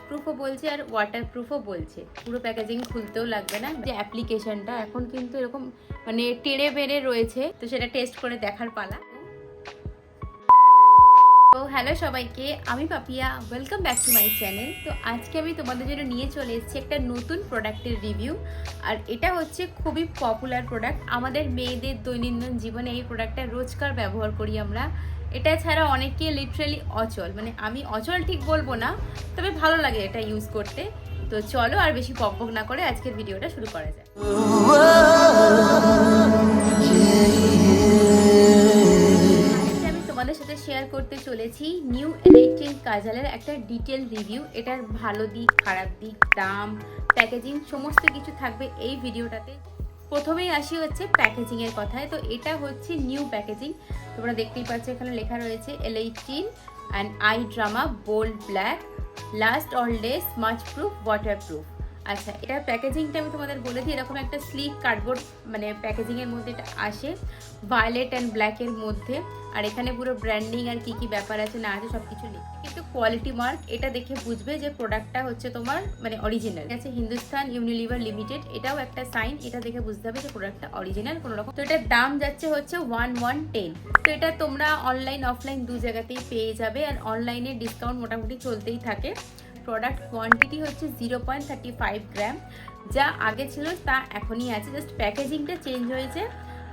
প্রুফও বলছে আর ওয়াটারপ্রুফও বলছে। পুরো প্যাকেজিং খুলতেও লাগবে না। যে অ্যাপ্লিকেশনটা এখন কিন্তু এরকম মানে টেড়ে বেড়ে রয়েছে, তো সেটা টেস্ট করে দেখার পালা। তো হ্যালো সবাইকে, আমি Papiya, welcome back to my channel. তো আজকে আমি তোমাদের জন্য নিয়ে চলে এসেছি একটা নতুন প্রোডাক্টের রিভিউ। আর এটা হচ্ছে খুবই পপুলার প্রোডাক্ট আমাদের মেয়েদের দৈনন্দিন জীবনে। এই প্রোডাক্টটা রোজকার ব্যবহার করি আমরা। এটা ছাড়া অনেকে লিটারালি অচল, মানে আমি অচল ঠিক বলবো না, তবে ভালো লাগে এটা ইউজ করতে। তো চলো আর বেশি বকবক না করে আজকের ভিডিওটা শুরু করা যায়। তোমাদের সাথে শেয়ার করতে চলেছি নিউ এলাইটিন কাজলের একটা ডিটেল রিভিউ। এটার ভালো দিক, খারাপ দিক, দাম, প্যাকেজিং সমস্ত কিছু থাকবে এই ভিডিওটাতে। প্রথমেই আসি হচ্ছে প্যাকেজিং এর কথায়। তো এটা হচ্ছে নিউ প্যাকেজিং, তোমরা দেখতেই পাচ্ছ এখানে লেখা রয়েছে এলাইটিন and I drama bold black last all day smudge proof waterproof. আচ্ছা, এটা প্যাকেজিংটা আমি তোমাদের বলে দিই। এরকম একটা স্লিক কার্ডবোর্ড মানে প্যাকেজিংয়ের মধ্যে এটা আসে, ভায়োলেট অ্যান্ড ব্ল্যাকের মধ্যে। আর এখানে পুরো ব্র্যান্ডিং আর কি কি ব্যাপার আছে না আছে সব কিছু লিখে, কিন্তু কোয়ালিটি মার্ক এটা দেখে বুঝবে যে প্রোডাক্টটা হচ্ছে তোমার মানে অরিজিনাল আছে। হিন্দুস্তান ইউনিলিভার লিমিটেড, এটাও একটা সাইন, এটা দেখে বুঝতে হবে যে প্রোডাক্টটা অরিজিনাল কোনো রকম। তো এটার দাম যাচ্ছে হচ্ছে 1110। তো এটা তোমরা অনলাইন অফলাইন দু জায়গাতেই পেয়ে যাবে। আর অনলাইনে ডিসকাউন্ট মোটামুটি চলতেই থাকে। প্রোডাক্ট কোয়ান্টিটি হচ্ছে 0.35 গ্রাম, যা আগে ছিল তা এখনই আছে, জাস্ট প্যাকেজিংটা চেঞ্জ হয়েছে।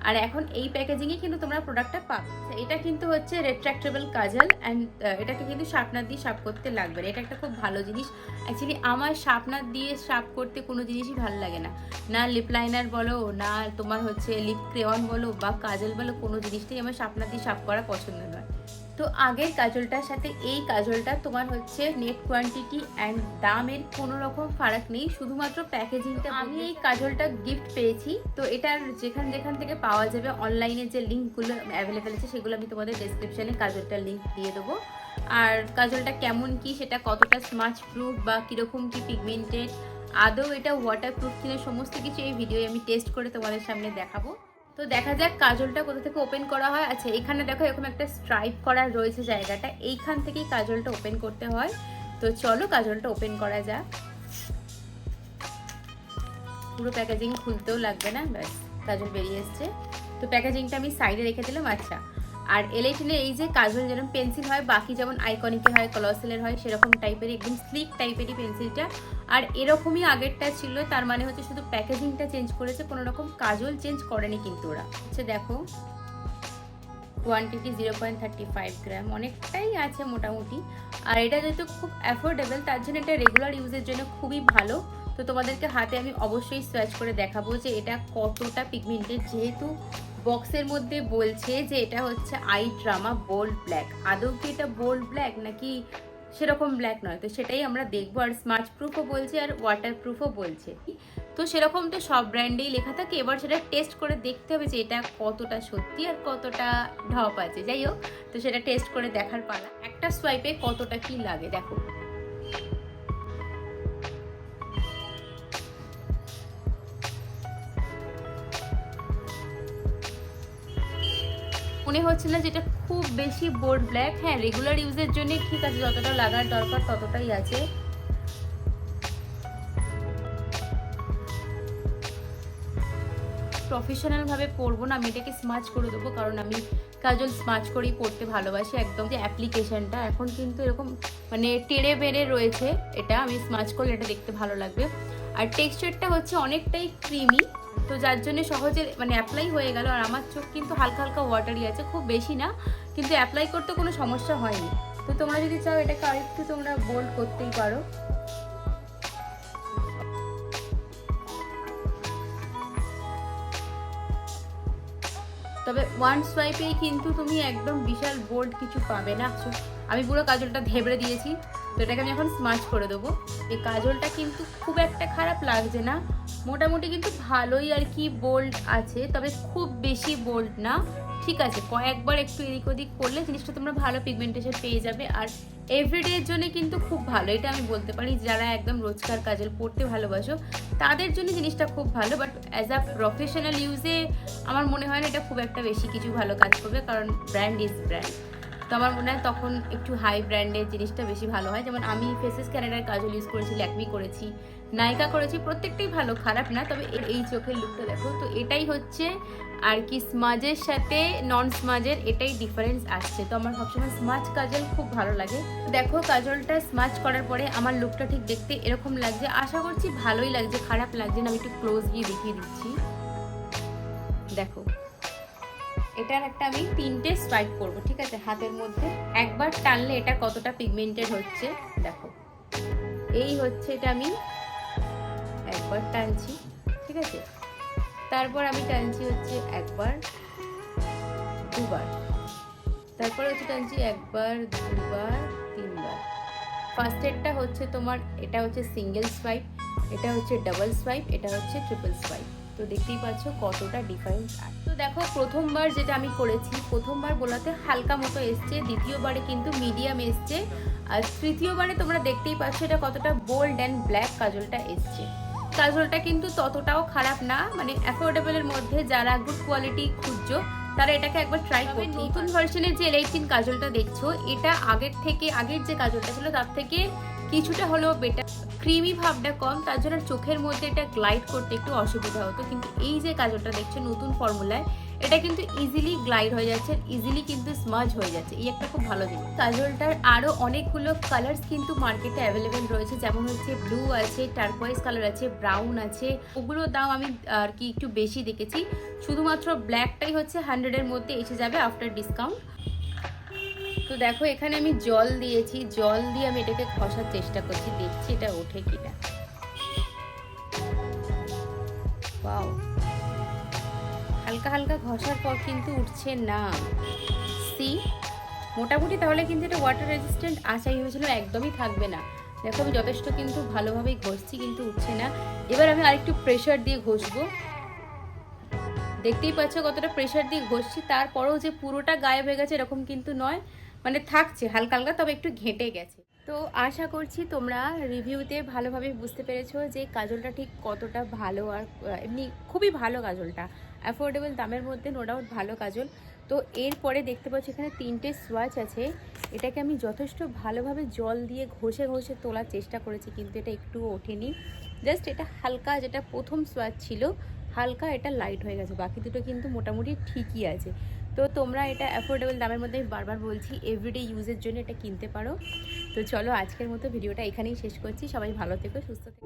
আর এখন এই প্যাকেজিংয়ে কিন্তু তোমরা প্রোডাক্টটা পাবে। এটা কিন্তু হচ্ছে রেট্রাক্টেবল কাজল অ্যান্ড এটাকে কিন্তু শার্পনার দিয়ে শার্প করতে লাগবে না। এটা একটা খুব ভালো জিনিস। অ্যাকচুয়ালি আমার শার্পনার দিয়ে শার্প করতে কোনো জিনিসই ভালো লাগে না, না লিপ লাইনার বলো, না তোমার হচ্ছে লিপ ক্রেয়ন বলো বা কাজল বলো, কোনো জিনিসটাই আমার শার্পনার দিয়ে শার্প করা পছন্দ নয়। তো আগের কাজলটার সাথে এই কাজলটা তোমার হচ্ছে নেট কোয়ান্টিটি অ্যান্ড দামের কোনো রকম ফারাক নেই, শুধুমাত্র প্যাকেজিংটা। আমি এই কাজলটা গিফট পেয়েছি। তো এটার যেখান যেখান থেকে পাওয়া যাবে অনলাইনে যে লিঙ্কগুলো অ্যাভেলেবেল আছে সেগুলো আমি তোমাদের ডেসক্রিপশানে কাজলটার লিঙ্ক দিয়ে দেবো। আর কাজলটা কেমন কি, সেটা কতটা স্মাচ প্রুফ বা কীরকম কি পিগমেন্টেড, আদৌ এটা ওয়াটার প্রুফ কিনা, সমস্ত কিছু এই ভিডিও আমি টেস্ট করে তোমাদের সামনে দেখাবো। তো দেখা যাক কাজলটা কোথা থেকে ওপেন করা হয়। আচ্ছা, এখানে দেখো এরকম একটা স্ট্রাইপ করা রয়েছে জায়গাটা, এইখান থেকেই কাজলটা ওপেন করতে হয়। তো চলো কাজলটা ওপেন করা যাক। পুরো প্যাকেজিং খুলতেও লাগবে না, ব্যাস কাজল বেরিয়ে এসছে। তো প্যাকেজিংটা আমি সাইডে রেখে দিলাম। আচ্ছা, আর এলাইটিনের এই যে কাজল যেরকম পেন্সিল হয়, বাকি যেমন আইকনিকের হয়, কলসেলের হয়, সেরকম টাইপের একদম স্লিক টাইপেরই পেন্সিলটা। আর এরকমই আগেরটা ছিল, তার মানে হচ্ছে শুধু প্যাকেজিংটা চেঞ্জ করেছে, কোনো রকম কাজল চেঞ্জ করেনি কিন্তু ওরা। আচ্ছা দেখো, কোয়ান্টিটি 0.35 গ্রাম, অনেকটাই আছে মোটামুটি। আর এটা যেহেতু খুব অ্যাফোর্ডেবল, তার জন্য এটা রেগুলার ইউজের জন্য খুবই ভালো। তো তোমাদেরকে হাতে আমি অবশ্যই সোয়াচ করে দেখাবো যে এটা কতটা পিগমেন্টেড, যেহেতু বক্সের মধ্যে বলছে যে এটা হচ্ছে আই ড্রামা বোল্ড ব্ল্যাক। আদৌ কি এটা বোল্ড ব্ল্যাক নাকি সেরকম ব্ল্যাক নয়, তো সেটাই আমরা দেখবো। আর স্মাচ প্রুফও বলছে আর ওয়াটার প্রুফও বলছে। তো সেরকম তো সব ব্র্যান্ডেই লেখা থাকে, এবার সেটা টেস্ট করে দেখতে হবে যে এটা কতটা সত্যি আর কতটা ঢপ আছে। যাই হোক, তো সেটা টেস্ট করে দেখার পালা। একটা সোয়াইপে কতটা কি লাগে দেখো। মনে হচ্ছে না যেটা খুব বেশি বোল্ড ব্ল্যাক। হ্যাঁ, রেগুলার ইউজের জন্য ঠিক আছে, যতটা লাগার দরকার ততটাই আছে। প্রফেশনালভাবে পরবো না, আমি এটাকে স্মাচ করে দেবো, কারণ আমি কাজল স্মাচ করেই পরতে ভালোবাসি একদম। যে অ্যাপ্লিকেশনটা এখন কিন্তু এরকম মানে টেড়ে বেড়ে রয়েছে, এটা আমি স্মাচ করলে এটা দেখতে ভালো লাগবে। আর টেক্সচারটা হচ্ছে অনেকটাই ক্রিমি, তো যার জন্য সহজে মানে অ্যাপ্লাই হয়ে গেল। আর আমার চোখ কিন্তু হালকা হালকা ওয়াটারি আছে, খুব বেশি না, কিন্তু অ্যাপ্লাই করতে কোনো সমস্যা হয়নি। তো তোমরা যদি চাও এটাকে আরেকটু তোমরা বোল্ড করতেই পারো। তবে ওয়ান সোয়াইপেই কিন্তু তুমি একদম বিশাল বোল্ড কিছু পাবে না। আমি পুরো কাজলটা ধেবড়ে দিয়েছি, তো এটাকে আমি এখন স্মাচ করে দেবো। এই কাজলটা কিন্তু খুব একটা খারাপ লাগছে না, মোটামুটি কিন্তু ভালোই আর কি বোল্ড আছে, তবে খুব বেশি বোল্ড না। ঠিক আছে, কয়েকবার একটু এদিক ওদিক করলে জিনিসটা তোমরা ভালো পিগমেন্টেশন পেয়ে যাবে। আর এভরিডের জন্য কিন্তু খুব ভালো, এটা আমি বলতে পারি। যারা একদম রোজকার কাজল পরতে ভালোবাসো তাদের জন্য জিনিসটা খুব ভালো, বাট অ্যাজ আ প্রফেশনাল ইউজে আমার মনে হয় না এটা খুব একটা বেশি কিছু ভালো কাজ করবে, কারণ ব্র্যান্ড ইজ ব্র্যান্ড। তো আমার মনে হয় তখন একটু হাই ব্র্যান্ডের জিনিসটা বেশি ভালো হয়। যেমন আমি ফেসেস ক্যানাডার কাজল ইউজ করেছি, ল্যাকমি করেছি, নাইকা করেছি, প্রত্যেকটাই ভালো, খারাপ না। তবে এই চোখের লুকটা দেখো, তো এটাই হচ্ছে আর কি স্মাজের সাথে নন স্মাজের এটাই ডিফারেন্স আসছে। তো আমার সবসময় স্মাজ কাজল খুব ভালো লাগে। দেখো কাজলটা স্মাজ করার পরে আমার লুকটা ঠিক দেখতে এরকম লাগছে, আশা করছি ভালোই লাগছে, খারাপ লাগছে না। আমি একটু ক্লোজ গিয়ে দেখিয়ে দিচ্ছি, দেখো এটার একটা আমি 3টে সোয়াইপ করব, ঠিক আছে, হাতের মধ্যে। একবার টানলে এটা কতটা পিগমেন্টেড হচ্ছে দেখো, এই হচ্ছে এটা। আমি একবার টানছি, ঠিক আছে, তারপর আমি টানছি হচ্ছে একবার, দুবার, তারপর হচ্ছে টানছি একবার, দুবার, তিনবার। ফার্স্ট এডটা হচ্ছে তোমার, এটা হচ্ছে সিঙ্গেল সোয়াইপ, এটা হচ্ছে ডাবল সোয়াইপ, এটা হচ্ছে ট্রিপল সোয়াইপ। তো দেখতেই পাচ্ছ কতটা ডিফারেন্স আছে। তো দেখো প্রথমবার যেটা আমি করেছি, প্রথমবার বলাতে হালকা মতো এসছে, দ্বিতীয়বারে কিন্তু মিডিয়াম এসছে, আর তৃতীয়বারে তোমরা দেখতেই পাচ্ছ এটা কতটা বোল্ড অ্যান্ড ব্ল্যাক কাজলটা এসছে। কাজলটা কিন্তু ততটাও খারাপ না, মানে অ্যাফোর্ডেবলের মধ্যে যারা গুড কোয়ালিটি খুঁজছো তারা এটাকে একবার ট্রাই করবে। নতুন ভার্সনের যে L18 কাজলটা দেখছো, এটা আগের যে কাজলটা ছিল তার থেকে কিছুটা হলেও বেটার, ক্রিমি ভাবটা কম, তার জন্য চোখের মধ্যে এটা গ্লাইড করতে একটু অসুবিধা হতো। কিন্তু এই যে কাজলটা দেখছো নতুন ফর্মুলায়, এটা কিন্তু ইজিলি গ্লাইড হয়ে যাচ্ছে, ইজিলি কিন্তু স্মাজ হয়ে যাচ্ছে, এই একটা খুব ভালো জিনিস। কাজলটার আরও অনেকগুলো কালার্স কিন্তু মার্কেটে অ্যাভেলেবেল রয়েছে, যেমন হচ্ছে ব্লু আছে, টার্কোয়াইজ কালার আছে, ব্রাউন আছে, ওগুলোর দাম আমি আর কি একটু বেশি দেখেছি। শুধুমাত্র ব্ল্যাকটাই হচ্ছে 100-এর মধ্যে এসে যাবে আফটার ডিসকাউন্ট। তো দেখো এখানে আমি জল দিয়েছি, জল দিয়ে আমি এটাকে ঘষার চেষ্টা করছি, দেখছি এটা ওঠে কিনা। ওয়াও, হালকা হালকা ঘষার পর কিন্তু উঠছে না, সি মোটামুটি তাহলে কিন্তু এটা ওয়াটার রেজিস্ট্যান্ট আশাই হয়েছিল, একদমই থাকবে না। দেখো আমি যথেষ্ট কিন্তু ভালোভাবেই ঘষছি, কিন্তু উঠছে না। এবার আমি আরেকটু প্রেশার দিয়ে ঘষবো, দেখতেই পাচ্ছ কতটা প্রেশার দিয়ে ঘষছি, তারপরেও যে পুরোটা গায়েব হয়ে গেছে এরকম কিন্তু নয়, মানে থাকছে হালকা হালকা, তবে একটু ঘেঁটে গেছে। তো আশা করছি তোমরা রিভিউতে ভালোভাবে বুঝতে পেরেছো যে কাজলটা ঠিক কতটা ভালো, আর এমনি খুবই ভালো কাজলটা, অ্যাফোর্ডেবল দামের মধ্যে, নো ডাউট ভালো কাজল। তো এরপরে দেখতে পাচ্ছি এখানে 3টে সোয়াচ আছে, এটাকে আমি যথেষ্ট ভালোভাবে জল দিয়ে ঘষে ঘষে তোলার চেষ্টা করেছি, কিন্তু এটা একটুও ওঠেনি। জাস্ট এটা হালকা, যেটা প্রথম সোয়াচ ছিল হালকা এটা লাইট হয়ে গেছে, বাকি দুটো কিন্তু মোটামুটি ঠিকই আছে। তো তোমরা এটা অ্যাফোর্ডেবল দামের মধ্যে, আমি বারবার বলছি, এভরিডে ইউজের জন্য এটা কিনতে পারো। তো চলো আজকের মতো ভিডিওটা এখানেই শেষ করছি, সবাই ভালো থেকো, সুস্থ থেকো।